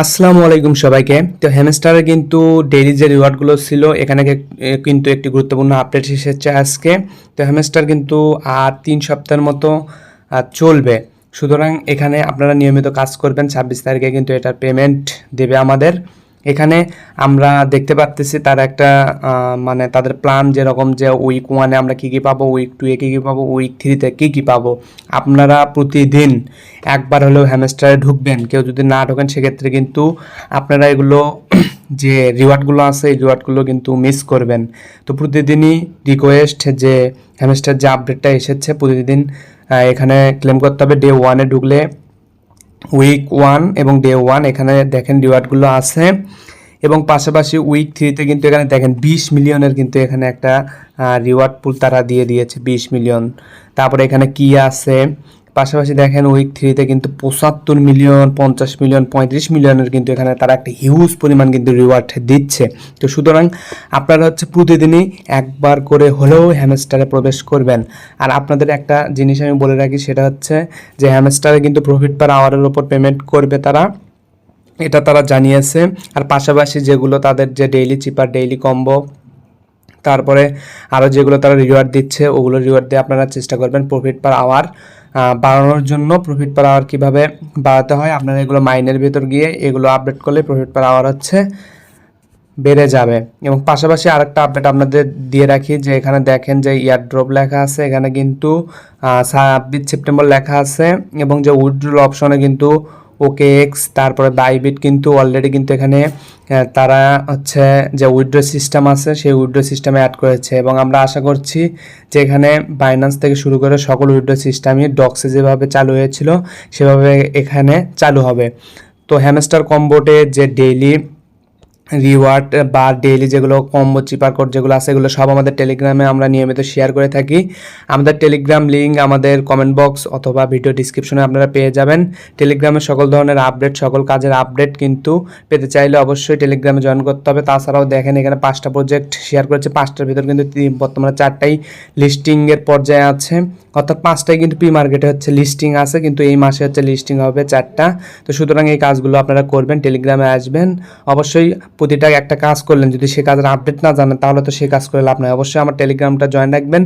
আসসালামু আলাইকুম সবাইকে। তো হ্যামস্টারের কিন্তু ডেইলি যে রিওয়ার্ডগুলো ছিল এখানে কিন্তু একটি গুরুত্বপূর্ণ আপডেট এসেছে আজকে। তো হ্যামস্টার কিন্তু আর ৩ সপ্তাহের মতো চলবে। সুতরাং এখানে আপনারা নিয়মিত কাজ করবেন। ২৬ তারিখে কিন্তু এটার পেমেন্ট দেবে আমাদের। এখানে আমরা দেখতে পারতেছি তার একটা মানে তাদের প্ল্যান যেরকম যে উইক 1-এ আমরা কী কী পাবো, উইক 2-এ কী কী পাবো, উইক 3-তে কী কী পাবো। আপনারা প্রতিদিন একবার হলেও হ্যামস্টারে ঢুকবেন। কেউ যদি না ঢোকেন সেক্ষেত্রে কিন্তু আপনারা এগুলো যে রিওয়ার্ডগুলো আছে এই রিওয়ার্ডগুলো কিন্তু মিস করবেন। তো প্রতিদিনই রিকোয়েস্ট যে হ্যামস্টার যে আপডেটটা এসেছে প্রতিদিন এখানে ক্লেম করতে হবে। ডে 1-এ ঢুকলে উইক 1 এবং ডে 1 এখানে দেখেন রিওয়ার্ডগুলো আছে এবং পাশাপাশি উইক 3-তে কিন্তু এখানে দেখেন 20 মিলিয়নের কিন্তু এখানে একটা রিওয়ার্ড পুল তারা দিয়ে দিয়েছে 20 মিলিয়ন। তারপরে এখানে কি আছে পাশাপাশি দেখেন উইক 3-তে কিন্তু 75 মিলিয়ন, 50 মিলিয়ন, 35 মিলিয়নের কিন্তু এখানে তারা একটা হিউজ পরিমাণ কিন্তু রিওয়ার্ড দিচ্ছে। তো সুতরাং আপনারা হচ্ছে প্রতিদিনই একবার করে হলেও হ্যামস্টারে প্রবেশ করবেন। আর আপনাদের একটা জিনিস আমি বলে রাখি, সেটা হচ্ছে যে হ্যামস্টারে কিন্তু প্রফিট পার আওয়ারের উপর পেমেন্ট করবে তারা, এটা তারা জানিয়েছে। আর পাশাপাশি যেগুলো তাদের যে ডেইলি চিপার, ডেইলি কম্বো, তারপরে আরও যেগুলো তারা রিওয়ার্ড দিচ্ছে ওগুলো রিওয়ার্ড দিয়ে আপনারা চেষ্টা করবেন প্রফিট পার আওয়ার বাড়ানোর জন্য। প্রফিট পার আওয়ার কীভাবে বাড়াতে হয় আপনারা এগুলো মাইনের ভিতর গিয়ে এগুলো আপডেট করলে প্রফিট পার আওয়ার হচ্ছে বেড়ে যাবে। এবং পাশাপাশি আরেকটা আপডেট আপনাদের দিয়ে রাখি যে এখানে দেখেন যে ইয়ারড্রপ লেখা আছে, এখানে কিন্তু 26 সেপ্টেম্বর লেখা আছে এবং যে উইথড্রল অপশনে কিন্তু ওকে এক্স তারপরে বাইবিট কিন্তু অলরেডি কিন্তু এখানে তারা হচ্ছে যে উইথড্র সিস্টেম আছে সেই উইথড্র সিস্টেমে অ্যাড করেছে এবং আমরা আশা করছি যে এখানে বাইন্যান্স থেকে শুরু করে সকল উইথড্র সিস্টেমই ডক্সে যেভাবে চালু হয়েছিল সেভাবে এখানে চালু হবে। তো হ্যামস্টার কম্বোটে যে ডেইলি রিওয়ার্ড বা ডেইলি যেগুলো কম্বো চিপার কোড যেগুলো আছে এগুলো সব আমাদের টেলিগ্রামে আমরা নিয়মিত শেয়ার করে থাকি। আমাদের টেলিগ্রাম লিঙ্ক আমাদের কমেন্ট বক্স অথবা ভিডিও ডিসক্রিপশনে আপনারা পেয়ে যাবেন। টেলিগ্রামে সকল ধরনের আপডেট, সকল কাজের আপডেট কিন্তু পেতে চাইলে অবশ্যই টেলিগ্রামে জয়েন করতে হবে। তাছাড়াও দেখেন এখানে 5টা প্রজেক্ট শেয়ার করেছে, 5টার ভিতর কিন্তু বর্তমানে 4টাই লিস্টিংয়ের পর্যায়ে আছে, অর্থাৎ 5টাই কিন্তু প্রি মার্কেটে হচ্ছে লিস্টিং আছে, কিন্তু এই মাসে হচ্ছে লিস্টিং হবে 4টা। তো সুতরাং এই কাজগুলো আপনারা করবেন, টেলিগ্রামে আসবেন। অবশ্যই প্রতিটা একটা কাজ করলেন যদি সে কাজের আপডেট না জানেন তাহলে তো সে কাজ করে লাভ নয়। অবশ্যই আমার টেলিগ্রামটা জয়েন রাখবেন।